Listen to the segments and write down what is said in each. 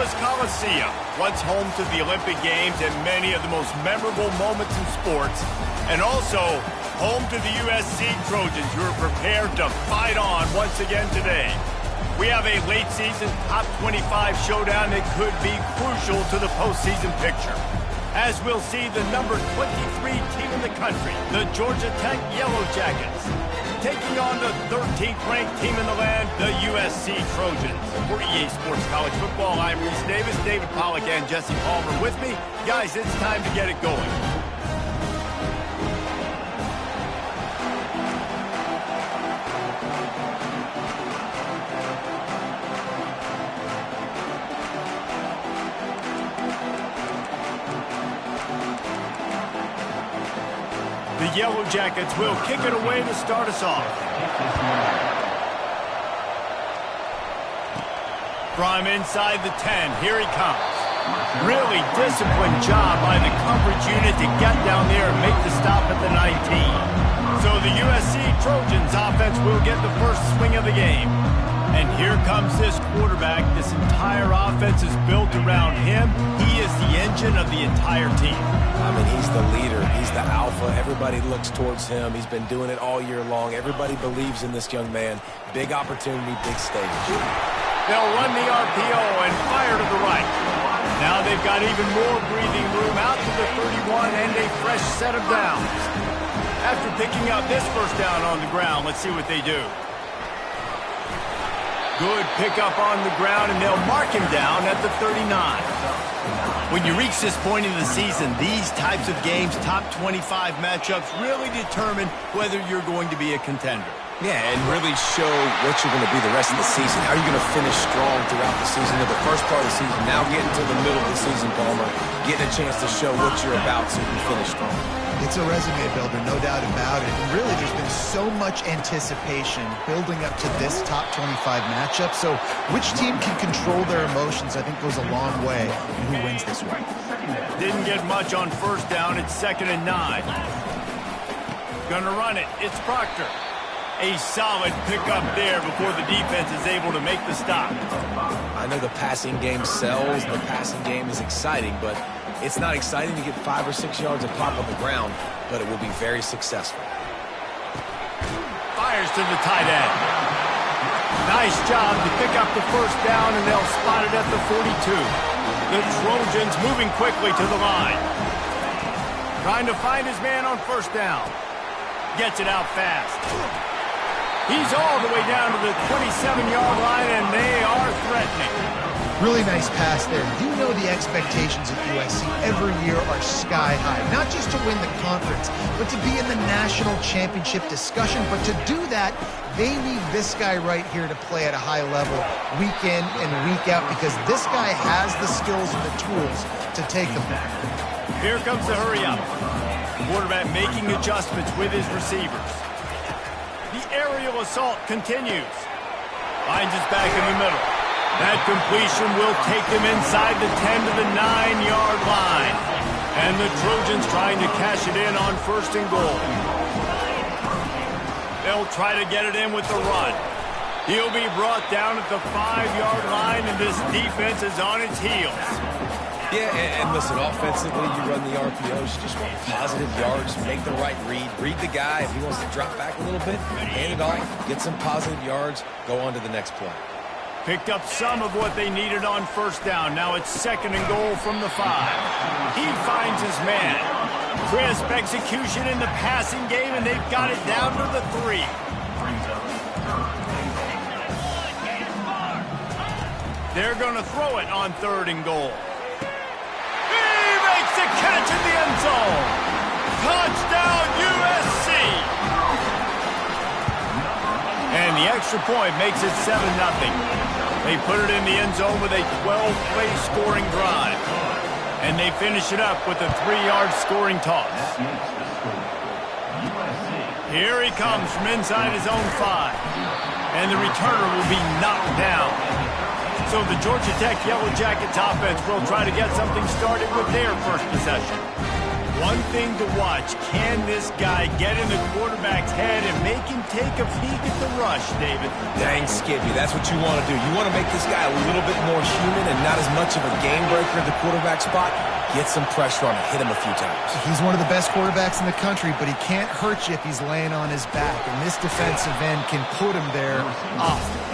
U.S. Coliseum, once home to the Olympic Games and many of the most memorable moments in sports, and also home to the USC Trojans, who are prepared to fight on once again today. We have a late-season top 25 showdown that could be crucial to the postseason picture, as we'll see the number 23 team in the country, the Georgia Tech Yellow Jackets, taking on the 13th ranked team in the land, the USC Trojans. For EA Sports College Football, I'm Reese Davis, David Pollack, and Jesse Palmer with me. Guys, it's time to get it going. The Yellow Jackets will kick it away to start us off. From inside the 10, here he comes. Really disciplined job by the coverage unit to get down there and make the stop at the 19. So the USC Trojans offense will get the first swing of the game. And here comes this quarterback. This entire offense is built around him. He is the engine of the entire team. I mean, he's the leader. He's the alpha. Everybody looks towards him. He's been doing it all year long. Everybody believes in this young man. Big opportunity, big stage. They'll run the RPO and fire to the right. Now they've got even more breathing room out to the 31 and a fresh set of downs. After picking up this first down on the ground, let's see what they do. Good pickup on the ground, and they'll mark him down at the 39. When you reach this point in the season, these types of games, top 25 matchups, really determine whether you're going to be a contender. Yeah, and really show what you're going to be the rest of the season. How are you going to finish strong throughout the season, or the first part of the season, now getting to the middle of the season, Palmer, getting a chance to show what you're about so you can finish strong. It's a resume builder, no doubt about it. And really, there's been so much anticipation building up to this top 25 matchup. So which team can control their emotions, I think, goes a long way in who wins this one. Didn't get much on first down. It's 2nd and 9. Gonna run it. It's Proctor. A solid pickup there before the defense is able to make the stop. I know the passing game sells. The passing game is exciting, but it's not exciting to get 5 or 6 yards of pop on the ground, but it will be very successful. Fires to the tight end. Nice job to pick up the first down, and they'll spot it at the 42. The Trojans moving quickly to the line. Trying to find his man on first down. Gets it out fast. He's all the way down to the 27-yard line, and they are threatening. Really nice pass there. You know the expectations at USC every year are sky high. Not just to win the conference, but to be in the national championship discussion. But to do that, they need this guy right here to play at a high level week in and week out, because this guy has the skills and the tools to take them there. Here comes the hurry up. The quarterback making adjustments with his receivers. The aerial assault continues. Finds his back in the middle. That completion will take them inside the 10 to the 9-yard line. And the Trojans trying to cash it in on 1st and goal. They'll try to get it in with the run. He'll be brought down at the 5-yard line, and this defense is on its heels. Yeah, and listen, offensively, you run the RPOs, you just want positive yards, make the right read the guy. If he wants to drop back a little bit, hand it off, get some positive yards, go on to the next play. Picked up some of what they needed on first down. Now it's 2nd and goal from the 5. He finds his man. Crisp execution in the passing game, and they've got it down to the 3. They're going to throw it on 3rd and goal. The catch in the end zone. Touchdown, USC. And the extra point makes it 7-0. They put it in the end zone with a 12-play scoring drive. And they finish it up with a 3-yard scoring toss. Here he comes from inside his own 5. And the returner will be knocked down. So the Georgia Tech Yellow Jackets offense will try to get something started with their first possession. One thing to watch, can this guy get in the quarterback's head and make him take a peek at the rush, David? Dang, Skippy, that's what you want to do. You want to make this guy a little bit more human and not as much of a game breaker at the quarterback spot. Get some pressure on him, hit him a few times. He's one of the best quarterbacks in the country, but he can't hurt you if he's laying on his back, and this defensive end can put him there often.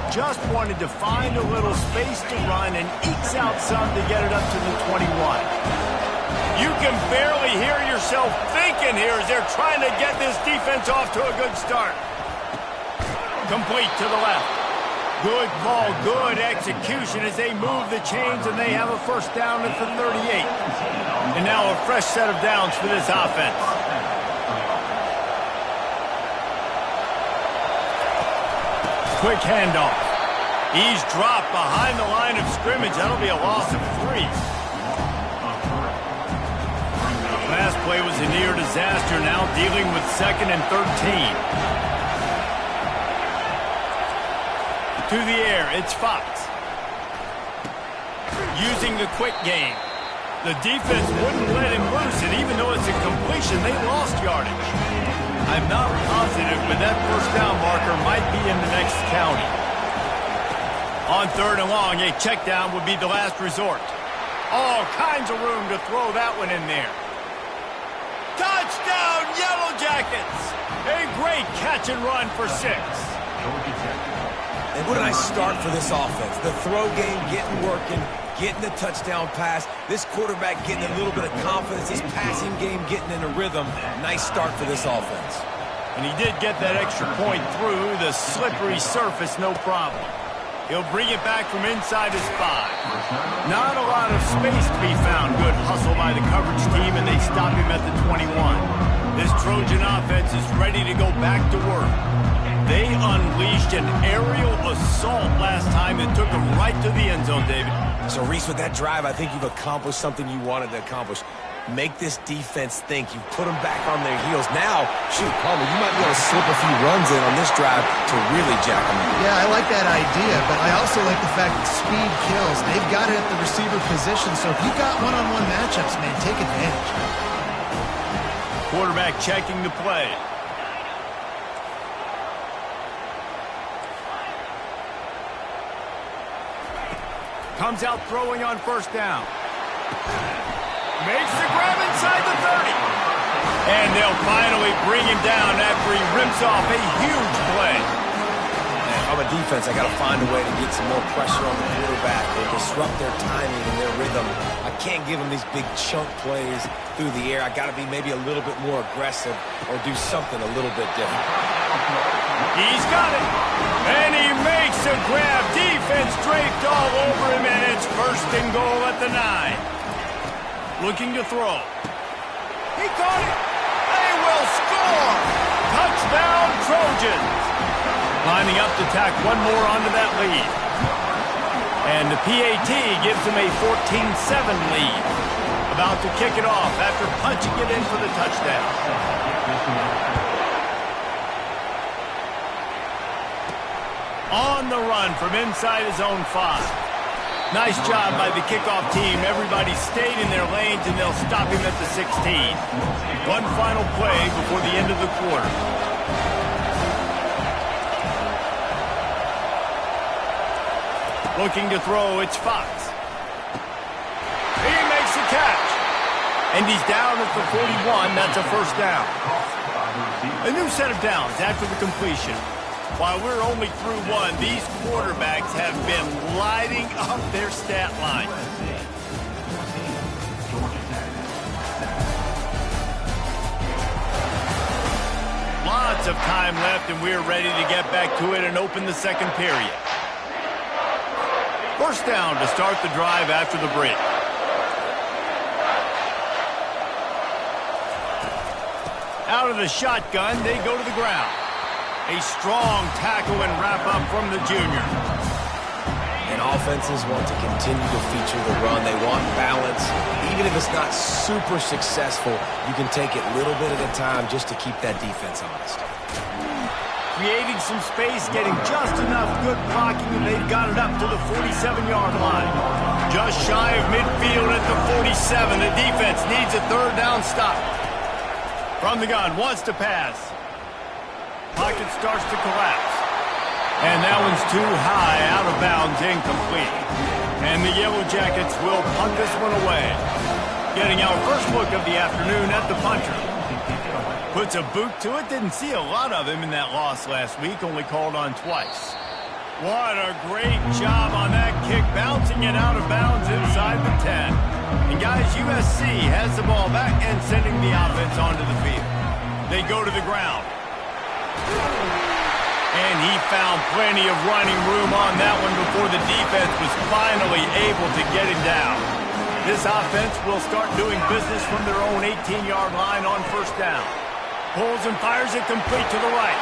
Just wanted to find a little space to run and ekes out some to get it up to the 21. You can barely hear yourself thinking here as they're trying to get this defense off to a good start. Complete to the left. Good call, good execution as they move the chains and they have a first down at the 38. And now a fresh set of downs for this offense. Quick handoff. He's dropped behind the line of scrimmage. That'll be a loss of 3. Last play was a near disaster, now dealing with 2nd and 13. To the air, it's Fox. Using the quick game. The defense wouldn't let him loose, and even though it's a completion, they lost yardage. I'm not positive, but that first down marker might be in the next county. On 3rd and long, a check down would be the last resort. All kinds of room to throw that one in there. Touchdown, Yellow Jackets! A great catch and run for 6. And what a nice start for this offense. The throw game getting working, getting the touchdown pass. This quarterback getting a little bit of confidence. This passing game getting in a rhythm. Nice start for this offense. And he did get that extra point through the slippery surface, no problem. He'll bring it back from inside his 5. Not a lot of space to be found. Good hustle by the coverage team, and they stop him at the 21. This Trojan offense is ready to go back to work. They unleashed an aerial assault last time that took them right to the end zone, David. So, Reese, with that drive, I think you've accomplished something you wanted to accomplish. Make this defense think. You put them back on their heels. Now, shoot, Palmer, you might be able to slip a few runs in on this drive to really jack them up. Yeah, I like that idea, but I also like the fact that speed kills. They've got it at the receiver position, so if you've got one-on-one matchups, man, take advantage. Quarterback checking the play. Comes out throwing on first down. Makes the grab inside the 30. And they'll finally bring him down after he rips off a huge play. Man, I'm a defense. I got to find a way to get some more pressure on the quarterback or disrupt their timing and their rhythm. I can't give them these big chunk plays through the air. I got to be maybe a little bit more aggressive or do something a little bit different. He's got it. And he makes a grab. Defense draped all over him, and it's 1st and goal at the 9. Looking to throw. He caught it. They will score. Touchdown, Trojans. Lining up to tack one more onto that lead. And the PAT gives them a 14-7 lead. About to kick it off after punching it in for the touchdown. On the run from inside his own 5. Nice job by the kickoff team. Everybody stayed in their lanes, and they'll stop him at the 16. One final play before the end of the quarter. Looking to throw, it's Fox. He makes the catch. And he's down at the 41. That's a first down. A new set of downs after the completion. While we're only through one, these quarterbacks have been lighting up their stat line. Lots of time left, and we're ready to get back to it and open the second period. First down to start the drive after the break. Out of the shotgun, they go to the ground. A strong tackle and wrap-up from the junior. And offenses want to continue to feature the run. They want balance. Even if it's not super successful, you can take it little bit at a time just to keep that defense honest. creating some space, getting just enough good blocking, and they've got it up to the 47-yard line. Just shy of midfield at the 47. The defense needs a third down stop. From the gun, wants to pass. Pocket starts to collapse. And that one's too high, out of bounds, incomplete. And the Yellow Jackets will punt this one away. Getting our first look of the afternoon at the punter. Puts a boot to it. Didn't see a lot of him in that loss last week. Only called on twice. What a great job on that kick. Bouncing it out of bounds inside the 10. And guys, USC has the ball back and sending the offense onto the field. They go to the ground. And he found plenty of running room on that one before the defense was finally able to get him down. This offense will start doing business from their own 18-yard line on first down. Pulls and fires it complete to the right.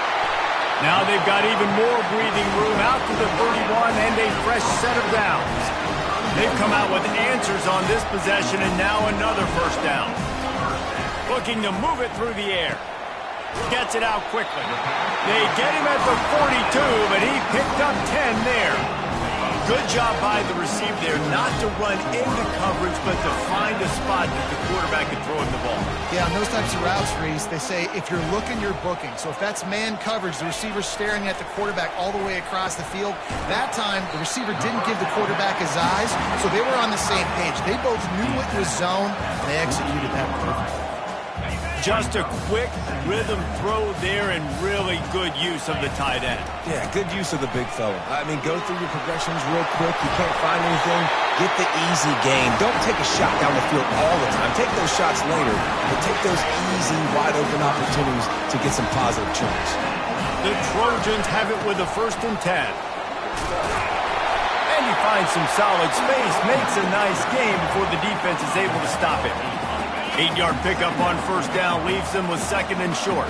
Now they've got even more breathing room out to the 31 and a fresh set of downs. They've come out with answers on this possession and now another first down. Looking to move it through the air. Gets it out quickly. They get him at the 42, but he picked up 10 there. Good job by the receiver there not to run into coverage, but to find a spot that the quarterback can throw him the ball. Yeah, on those types of routes, Reese, they say if you're looking, you're booking. So if that's man coverage, the receiver's staring at the quarterback all the way across the field. That time, the receiver didn't give the quarterback his eyes, so they were on the same page. They both knew it was zone, and they executed that perfectly. Just a quick rhythm throw there and really good use of the tight end. Yeah, good use of the big fella. I mean, go through your progressions real quick. You can't find anything, get the easy gain. Don't take a shot down the field all the time. Take those shots later, but take those easy, wide-open opportunities to get some positive turns. The Trojans have it with a 1st and 10. And he finds some solid space, makes a nice game before the defense is able to stop it. 8-yard pickup on first down leaves them with 2nd and short.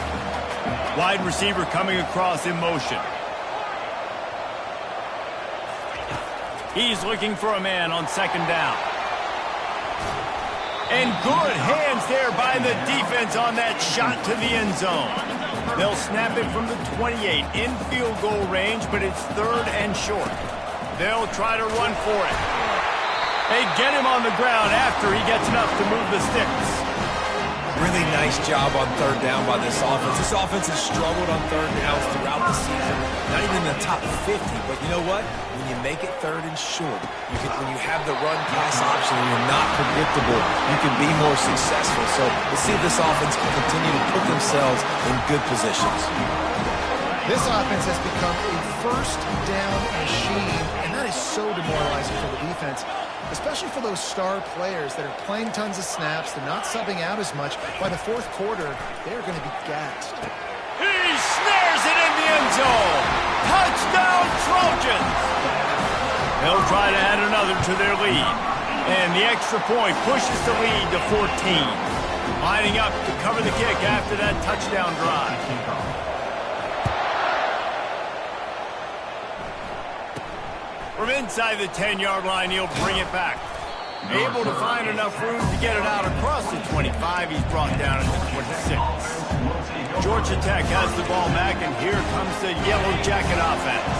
Wide receiver coming across in motion. He's looking for a man on 2nd down. And good hands there by the defense on that shot to the end zone. They'll snap it from the 28 in field goal range, but it's 3rd and short. They'll try to run for it. They get him on the ground after he gets enough to move the sticks. Really nice job on 3rd down by this offense. This offense has struggled on 3rd downs throughout the season. Not even in the top 50, but you know what? When you make it 3rd and short, when you have the run-pass option and you're not predictable, you can be more successful. So we'll see if this offense can continue to put themselves in good positions. This offense has become a first down machine, and that is so demoralizing for the defense, especially for those star players that are playing tons of snaps. They're not subbing out as much. By the 4th quarter, they're going to be gassed. He snares it in the end zone. Touchdown, Trojans. They'll try to add another to their lead. And the extra point pushes the lead to 14. Lining up to cover the kick after that touchdown drive. From inside the 10-yard line, he'll bring it back. Able to find enough room to get it out across the 25. He's brought down at the 26. Georgia Tech has the ball back, and here comes the Yellow Jacket offense.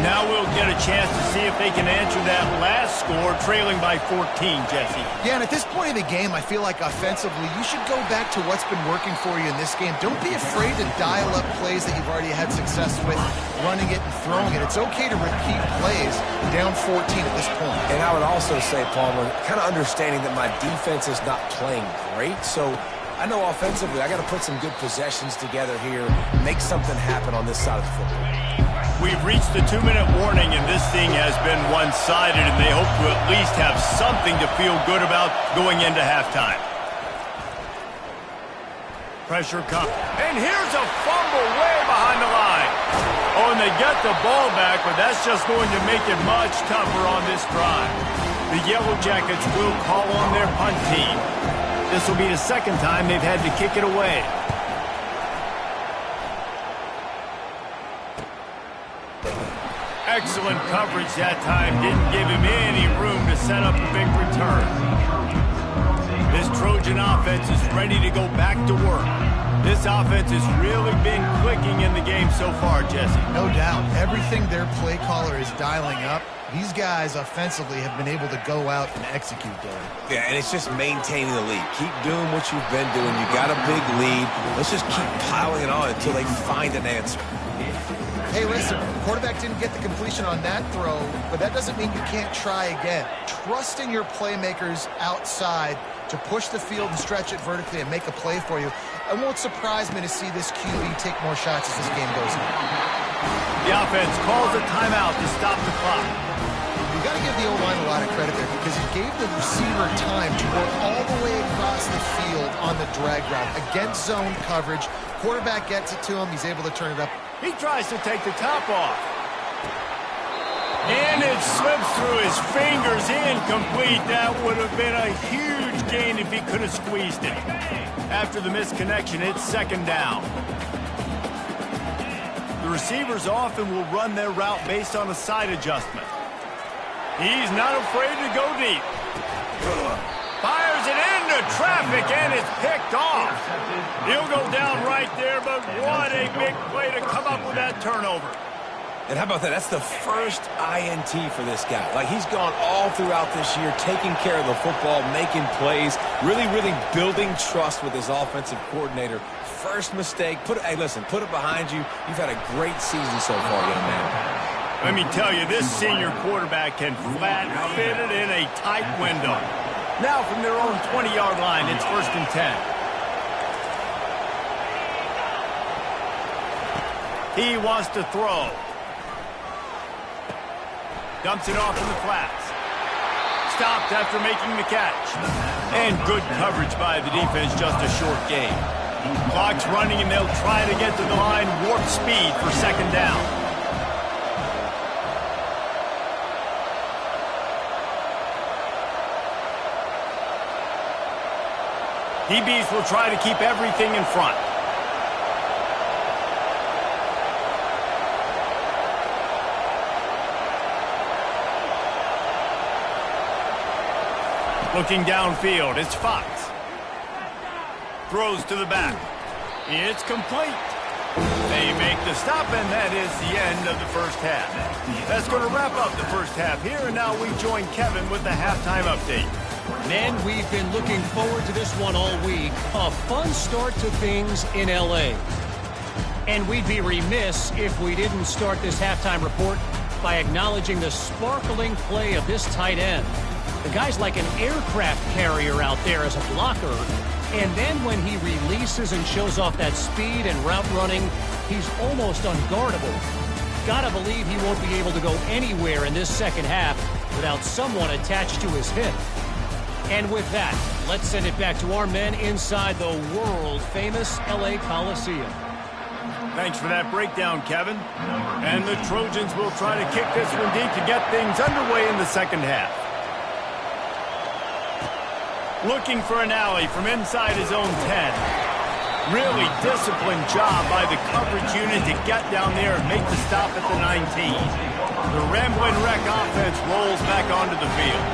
Now we'll get a chance to see if they can answer that last score, trailing by 14, Jesse. Yeah, and at this point of the game, I feel like offensively, you should go back to what's been working for you in this game. Don't be afraid to dial up plays that you've already had success with, running it and throwing it. It's okay to repeat plays down 14 at this point. And I would also say, Palmer, kind of understanding that my defense is not playing great, so I know offensively I got to put some good possessions together here, make something happen on this side of the football. We've reached the 2-minute warning, and this thing has been one-sided, and they hope to at least have something to feel good about going into halftime. Pressure comes. And here's a fumble way behind the line. Oh, and they get the ball back, but that's just going to make it much tougher on this drive. The Yellow Jackets will call on their punt team. This will be the 2nd time they've had to kick it away. Excellent coverage that time. Didn't give him any room to set up a big return. This Trojan offense is ready to go back to work. This offense has really been clicking in the game so far, Jesse. No doubt. Everything their play caller is dialing up, these guys offensively have been able to go out and execute, Dylan. Yeah, and it's just maintaining the lead. Keep doing what you've been doing. You got a big lead. Let's just keep piling it on until they find an answer. Hey, listen, the quarterback didn't get the completion on that throw, but that doesn't mean you can't try again. Trust in your playmakers outside to push the field and stretch it vertically and make a play for you. It won't surprise me to see this QB take more shots as this game goes on. The offense calls a timeout to stop the clock. You got to give the O-line a lot of credit there because he gave the receiver time to work all the way across the field on the drag route against zone coverage. Quarterback gets it to him. He's able to turn it up. He tries to take the top off. And it slips through his fingers, incomplete. That would have been a huge gain if he could have squeezed it. After the misconnection, it's second down. The receivers often will run their route based on a side adjustment. He's not afraid to go deep. Fires it into traffic, and it's picked off. He'll go down right there, but what a big play to come up with that turnover. And how about that? That's the first INT for this guy. Like, he's gone all throughout this year, taking care of the football, making plays, really building trust with his offensive coordinator. First mistake. Hey, listen, put it behind you. You've had a great season so far, young man. Let me tell you, this senior quarterback can flat fit it in a tight window. Now from their own 20-yard line, it's 1st and 10. He wants to throw. Dumps it off in the flats. Stopped after making the catch. And good coverage by the defense, just a short gain. Clock's running, and they'll try to get to the line warp speed for second down. DBs will try to keep everything in front. Looking downfield, it's Fox. Throws to the back. It's complete. They make the stop, and that is the end of the first half. That's going to wrap up the first half here, and now we join Kevin with the halftime update. Men, we've been looking forward to this one all week. A fun start to things in L.A. And we'd be remiss if we didn't start this halftime report by acknowledging the sparkling play of this tight end. The guy's like an aircraft carrier out there as a blocker. And then when he releases and shows off that speed and route running, he's almost unguardable. Gotta believe he won't be able to go anywhere in this second half without someone attached to his hip. And with that, let's send it back to our men inside the world-famous L.A. Coliseum. Thanks for that breakdown, Kevin. And the Trojans will try to kick this one deep to get things underway in the second half. Looking for an alley from inside his own 10. Really disciplined job by the coverage unit to get down there and make the stop at the 19. The Ramblin' Wreck offense rolls back onto the field.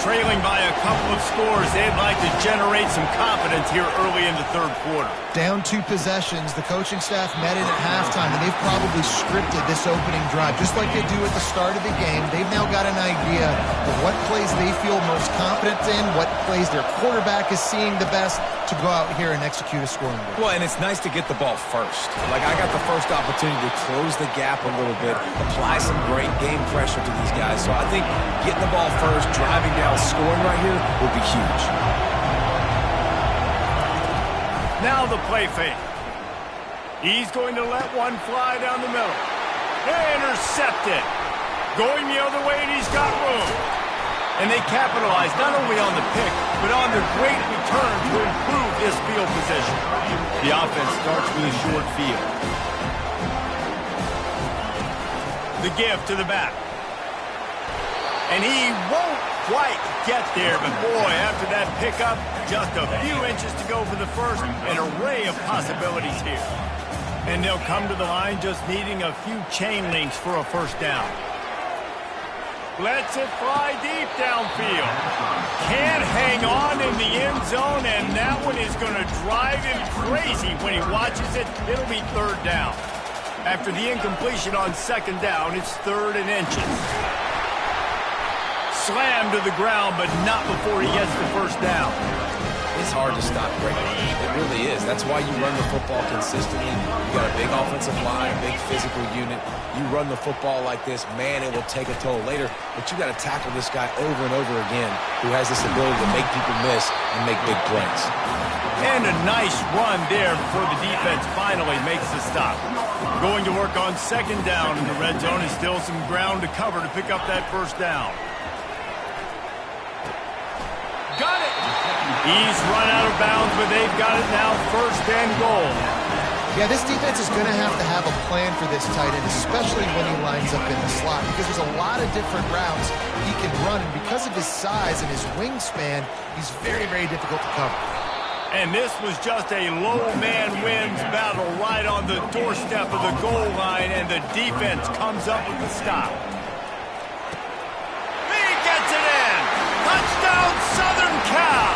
Trailing by a couple of scores, they'd like to generate some confidence here early in the third quarter. Down 2 possessions, the coaching staff met in at halftime, and they've probably scripted this opening drive. Just like they do at the start of the game, they've now got an idea of what plays they feel most confident in, what plays their quarterback is seeing the best to go out here and execute a scoring drive. Well, and it's nice to get the ball first. Like, I got the first opportunity to close the gap a little bit, apply some great game pressure to these guys. So I think getting the ball first, driving down, scoring right here will be huge. Now the play fake. He's going to let one fly down the middle. Intercepted. Going the other way, and he's got room. And they capitalize not only on the pick, but on their great return to improve this field position. The offense starts with a short field. The give to the back. And he won't quite get there, but boy, after that pickup, just a few inches to go for the first. An array of possibilities here. And they'll come to the line just needing a few chain links for a first down. Lets it fly deep downfield. Can't hang on in the end zone, and that one is going to drive him crazy when he watches it. It'll be third down. After the incompletion on second down, it's 3rd and inches. Slammed to the ground, but not before he gets the first down. It's hard to stop great runners. It really is. That's why you run the football consistently. You got a big offensive line, a big physical unit. You run the football like this, man, it will take a toll later. But you got to tackle this guy over and over again who has this ability to make people miss and make big plays. And a nice run there before the defense finally makes the stop. Going to work on second down in the red zone is still some ground to cover to pick up that first down. Got it! He's run out of bounds, but they've got it now, 1st and goal. Yeah, this defense is going to have a plan for this tight end, especially when he lines up in the slot, because there's a lot of different routes he can run, and because of his size and his wingspan, he's very, very difficult to cover. And this was just a low man wins battle right on the doorstep of the goal line, and the defense comes up with the stop. He gets it in! Touchdown, Southern Cal!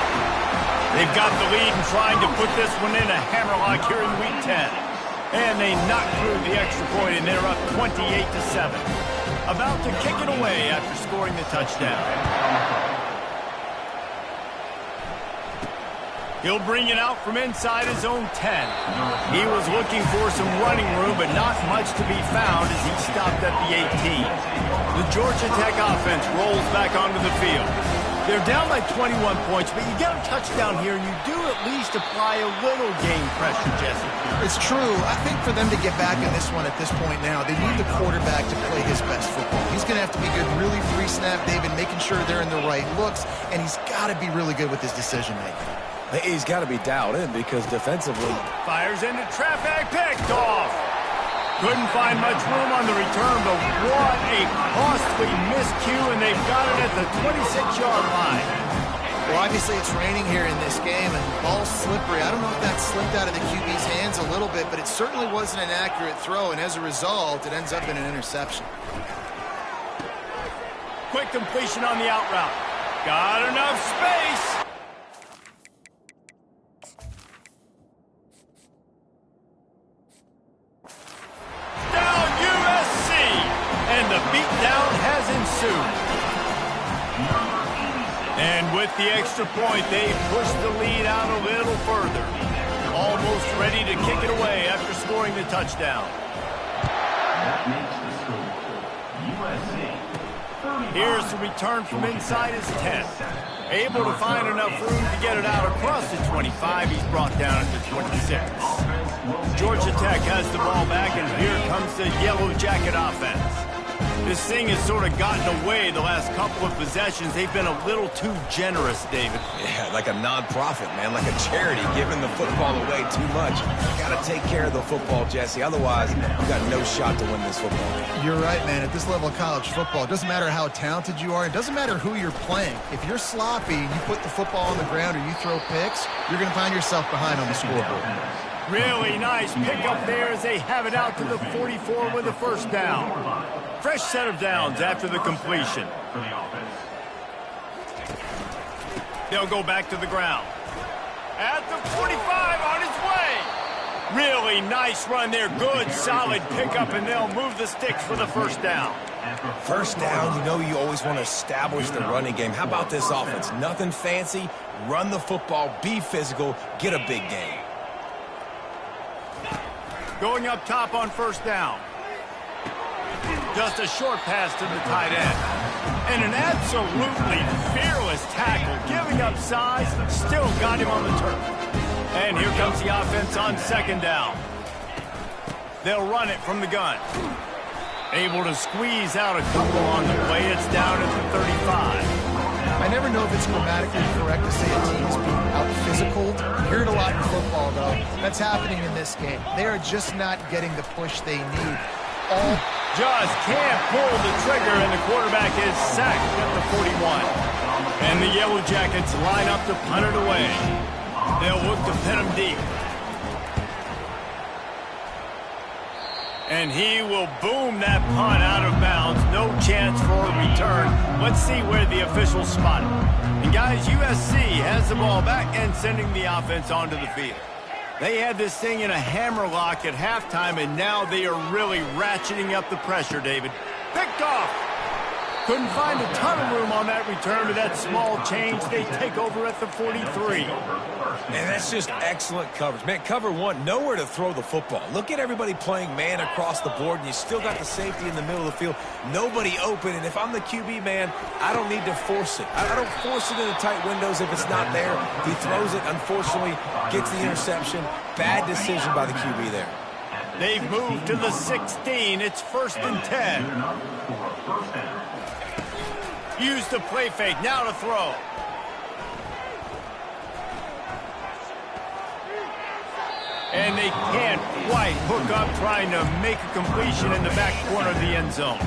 They've got the lead and trying to put this one in a hammerlock here in Week 10. And they knock through the extra point, and they're up 28-7. About to kick it away after scoring the touchdown. He'll bring it out from inside his own 10. He was looking for some running room, but not much to be found as he stopped at the 18. The Georgia Tech offense rolls back onto the field. They're down by 21 points, but you get a touchdown here, and you do at least apply a little game pressure, Jesse. It's true. I think for them to get back in this one at this point now, they need the quarterback to play his best football. He's going to have to be good really pre-snap, David, making sure they're in the right looks, and he's got to be really good with his decision-making. He's got to be dialed in because defensively... Fires into traffic, picked off. Couldn't find much room on the return, but what a costly miscue, and they've got it at the 26-yard line. Well, obviously it's raining here in this game, and the ball's slippery. I don't know if that slipped out of the QB's hands a little bit, but it certainly wasn't an accurate throw, and as a result, it ends up in an interception. Quick completion on the out route. Got enough space. The beatdown has ensued. And with the extra point, they push the lead out a little further. Almost ready to kick it away after scoring the touchdown. Here's the return from inside his 10. Able to find enough room to get it out across the 25. He's brought down at the 26. Georgia Tech has the ball back, and here comes the Yellow Jacket offense. This thing has sort of gotten away the last couple of possessions. They've been a little too generous, David. Yeah, like a non-profit, man, like a charity, giving the football away too much. Got to take care of the football, Jesse. Otherwise, you got no shot to win this football game. You're right, man. At this level of college football, it doesn't matter how talented you are. It doesn't matter who you're playing. If you're sloppy and you put the football on the ground or you throw picks, you're going to find yourself behind on the scoreboard. Really nice pickup there as they have it out to the 44 with a first down. Fresh set of downs after the completion. They'll go back to the ground. At the 45 on his way. Really nice run there. Good, solid pickup, and they'll move the sticks for the first down. First down, you know you always want to establish the running game. How about this offense? Nothing fancy. Run the football, be physical, get a big gain. Going up top on first down. Just a short pass to the tight end. And an absolutely fearless tackle, giving up size, still got him on the turf. And here comes the offense on second down. They'll run it from the gun. Able to squeeze out a couple on the play. It's down at the 35. I never know if it's grammatically correct to say a team is being out-physicaled. You hear it a lot in football, though. That's happening in this game. They are just not getting the push they need. Just can't pull the trigger, and the quarterback is sacked at the 41. And the Yellow Jackets line up to punt it away. They'll look to pin him deep. And he will boom that punt out of bounds. No chance for a return. Let's see where the officials spot it. And guys, USC has the ball back and sending the offense onto the field. They had this thing in a hammer lock at halftime, and now they are really ratcheting up the pressure, David. Picked off. Couldn't find a ton of room on that return to that small change. They take over at the 43. And that's just excellent coverage. Man, cover one, nowhere to throw the football. Look at everybody playing man across the board, and you still got the safety in the middle of the field. Nobody open, and if I'm the QB, man, I don't need to force it. I don't force it in the tight windows if it's not there. If he throws it, unfortunately, gets the interception. Bad decision by the QB there. They've moved to the 16. It's 1st and 10. Use the play fake. Now to throw. And they can't quite hook up trying to make a completion in the back corner of the end zone.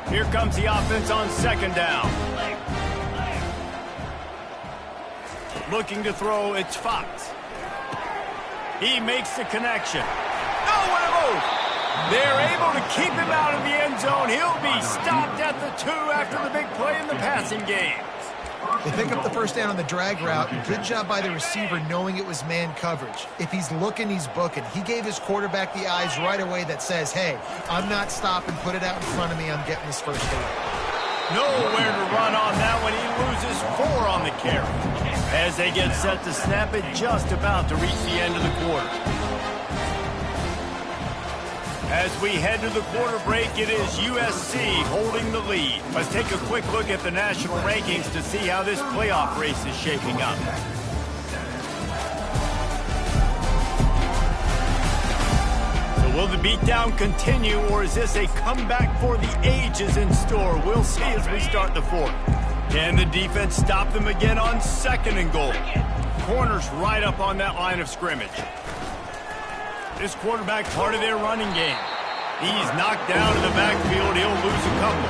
Here comes the offense on 2nd down. Looking to throw, it's Fox. He makes the connection. Oh, what a move! They're able to keep him out of the end zone. He'll be stopped at the 2 after the big play in the passing game. They pick up the first down on the drag route. Good job by the receiver knowing it was man coverage. If he's looking, he's booking. He gave his quarterback the eyes right away that says, hey, I'm not stopping. Put it out in front of me. I'm getting this first down. Nowhere to run on that one. He loses 4 on the carry. As they get set to snap it, just about to reach the end of the quarter. As we head to the quarter break, it is USC holding the lead. Let's take a quick look at the national rankings to see how this playoff race is shaping up. So will the beatdown continue, or is this a comeback for the ages in store? We'll see as we start the 4th. Can the defense stop them again on 2nd and goal? Corners right up on that line of scrimmage. This quarterback part of their running game. He's knocked down in the backfield. He'll lose a couple.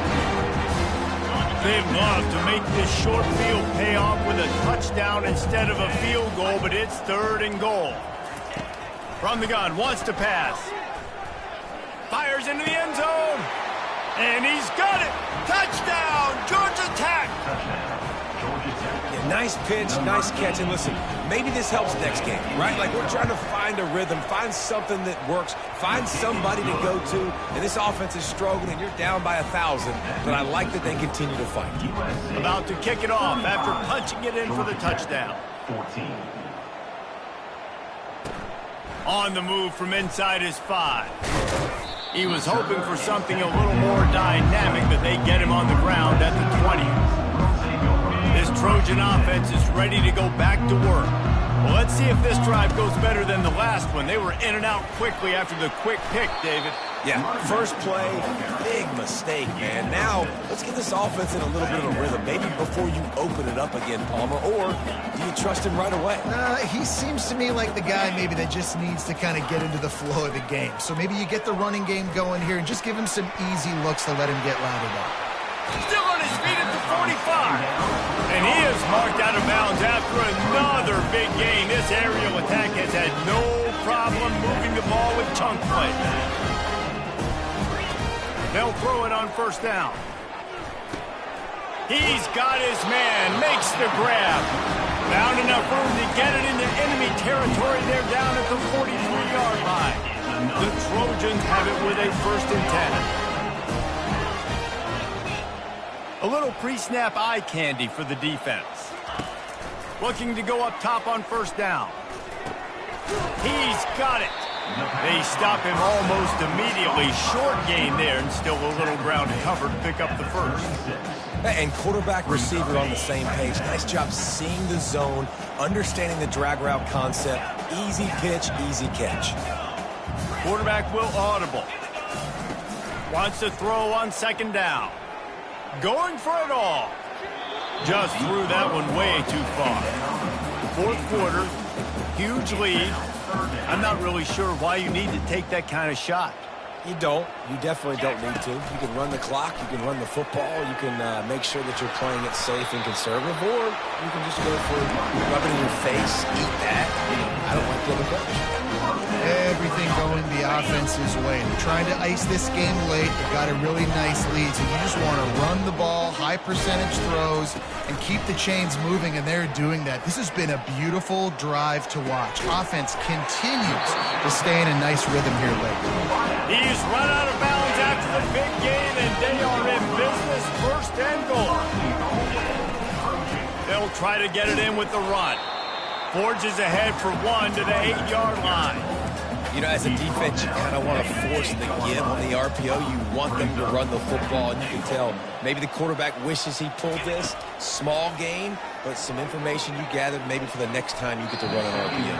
They'd love to make this short field pay off with a touchdown instead of a field goal, but it's 3rd and goal. From the gun, wants to pass. Fires into the end zone. And he's got it. Touchdown, Georgia Tech. Yeah, nice pitch, nice catch. And listen, maybe this helps next game, right? Like we're trying to find a rhythm, find something that works, find somebody to go to. And this offense is struggling. You're down by 1,000, but I like that they continue to fight. About to kick it off after punching it in for the touchdown. 14. On the move from inside his 5. He was hoping for something a little more dynamic, but they get him on the ground at the 20. This Trojan offense is ready to go back to work. Well, let's see if this drive goes better than the last one. They were in and out quickly after the quick pick, David. Yeah, first play, big mistake, man. Now, let's get this offense in a little bit of a rhythm. Maybe before you open it up again, Palmer, or do you trust him right away? He seems to me like the guy maybe that just needs to kind of get into the flow of the game. So maybe you get the running game going here and just give him some easy looks to let him get lathered up. Still on his feet at the 45. And he is marked out of bounds after another big gain. This aerial attack has had no problem moving the ball with chunk play. They'll throw it on 1st down. He's got his man, makes the grab. Found enough room to get it into enemy territory. They're down at the 43-yard line. The Trojans have it with a 1st and 10. A little pre-snap eye candy for the defense. Looking to go up top on 1st down. He's got it. They stop him almost immediately. Short gain there, and still a little ground to cover to pick up the 1st. And quarterback receiver on the same page. Nice job seeing the zone, understanding the drag route concept. Easy pitch, easy catch. Quarterback will audible. Wants to throw on 2nd down. Going for it all. Just threw that one way too far. 4th quarter, huge lead. I'm not really sure why you need to take that kind of shot. You don't. You definitely don't need to. You can run the clock. You can run the football. You can make sure that you're playing it safe and conservative, or you can just go for rub it in your face, eat that. I don't like the other approach. Everything going the offense's way. They're trying to ice this game late. They've got a really nice lead, so you just want to run the ball, high percentage throws, and keep the chains moving, and they're doing that. This has been a beautiful drive to watch. Offense continues to stay in a nice rhythm here late. He's run out of bounds after the big gain, and they are in business, first and goal. They'll try to get it in with the run. Forges ahead for one to the 8-yard line. As a defense, you kind of want to force the give on the RPO. You want them to run the football, and you can tell maybe the quarterback wishes he pulled this. Small gain, but some information you gathered maybe for the next time you get to run an RPO.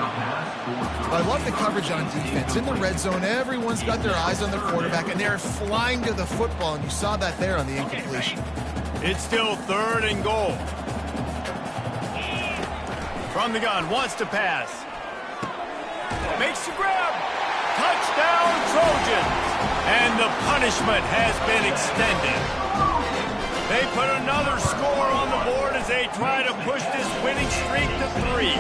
I love the coverage on defense. In the red zone, everyone's got their eyes on the quarterback, and they're flying to the football, and you saw that there on the incompletion. It's still 3rd and goal. From the gun, wants to pass. Makes the grab. Touchdown, Trojans. And the punishment has been extended. They put another score on the board as they try to push this winning streak to 3.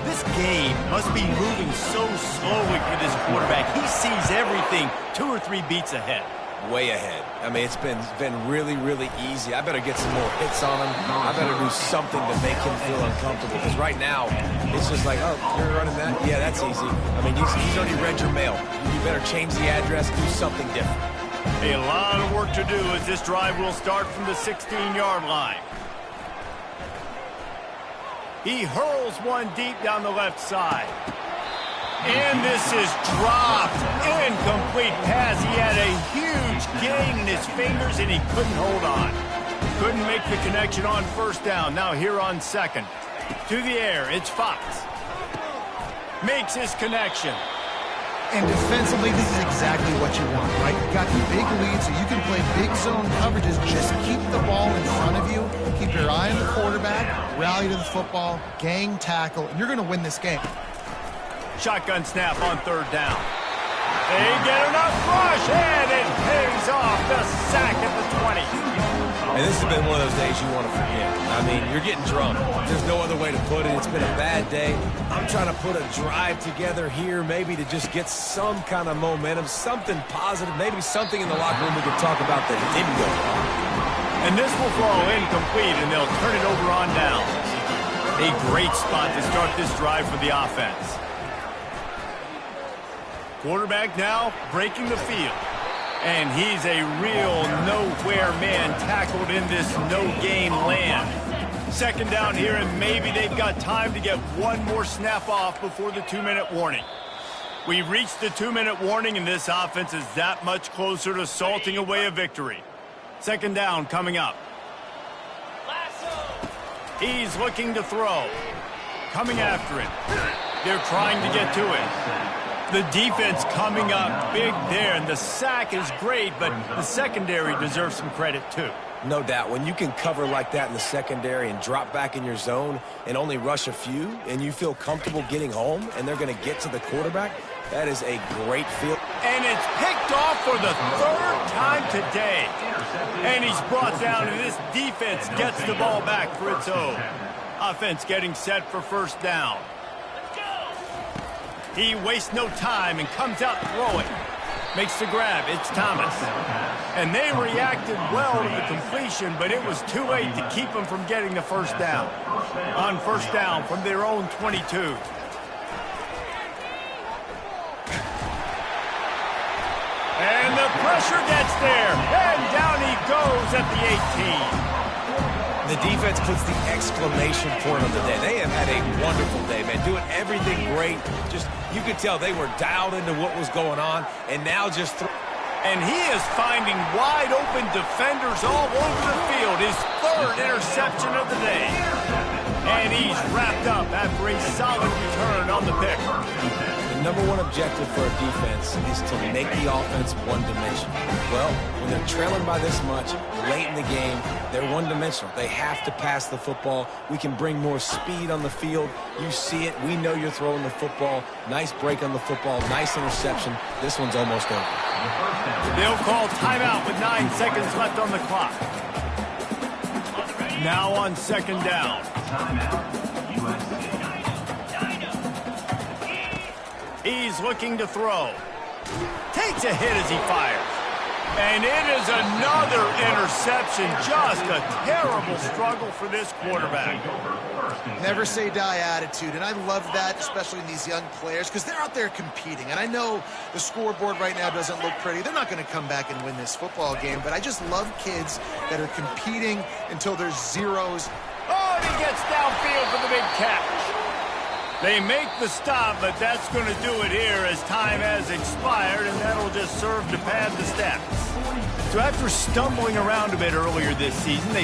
This game must be moving so slowly for this quarterback. He sees everything 2 or 3 beats ahead. Way ahead. It's been really, really easy. I better get some more hits on him. I better do something to make him feel uncomfortable. Because right now, it's just like, oh, you're running that? Yeah, that's easy. He's already read your mail. You better change the address, do something different. A lot of work to do as this drive will start from the 16-yard line. He hurls one deep down the left side. And this is dropped. Incomplete pass. He had a huge gain in his fingers, and he couldn't hold on. Couldn't make the connection on first down. Now here on 2nd. To the air, it's Fox. Makes his connection. And defensively, this is exactly what you want, right? You've got the big lead, so you can play big zone coverages. Just keep the ball in front of you. Keep your eye on the quarterback. Rally to the football. Gang tackle. And you're going to win this game. Shotgun snap on 3rd down. They get enough rush, and it pays off the sack at the 20. And this has been one of those days you want to forget. You're getting drunk. There's no other way to put it. It's been a bad day. I'm trying to put a drive together here, maybe to just get some kind of momentum, something positive, maybe something in the locker room we can talk about that didn't go wrong. And this will fall incomplete, and they'll turn it over on down. A great spot to start this drive for the offense. Quarterback now breaking the field. And he's a real nowhere man tackled in this no-game land. 2nd down here, and maybe they've got time to get one more snap off before the 2-minute warning. We've reached the 2-minute warning, and this offense is that much closer to salting away a victory. 2nd down coming up. He's looking to throw. Coming after it. They're trying to get to it. The defense coming up big there, and the sack is great, but the secondary deserves some credit too. No doubt. When you can cover like that in the secondary and drop back in your zone and only rush a few, and you feel comfortable getting home, and they're going to get to the quarterback, that is a great feel. And it's picked off for the 3rd time today. And he's brought down, and this defense gets the ball back for its own. Offense getting set for 1st down. He wastes no time and comes out throwing. Makes the grab. It's Thomas. And they reacted well to the completion, but it was too late to keep them from getting the 1st down. On 1st down from their own 22. And the pressure gets there. And down he goes at the 18. The defense puts the exclamation point on the day. They have had a wonderful day, man. Doing everything great. Just, you could tell they were dialed into what was going on, and now just and he is finding wide open defenders all over the field. His 3rd interception of the day. And he's wrapped up after a solid return on the pick. The number one objective for a defense is to make the offense one-dimensional. Well, when they're trailing by this much, late in the game, they're one-dimensional. They have to pass the football. We can bring more speed on the field. You see it. We know you're throwing the football. Nice break on the football. Nice interception. This one's almost over. They'll call timeout with 9 seconds left on the clock. Now on second down. He's looking to throw. Takes a hit as he fires. And it is another interception. Just a terrible struggle for this quarterback. Never say die attitude, and I love that, especially in these young players, because they're out there competing. And I know the scoreboard right now doesn't look pretty. They're not going to come back and win this football game, but I just love kids that are competing until there's zeros. Oh, and he gets downfield for the big catch. They make the stop, but that's going to do it here as time has expired, and that'll just serve to pad the stats. So after stumbling around a bit earlier this season, they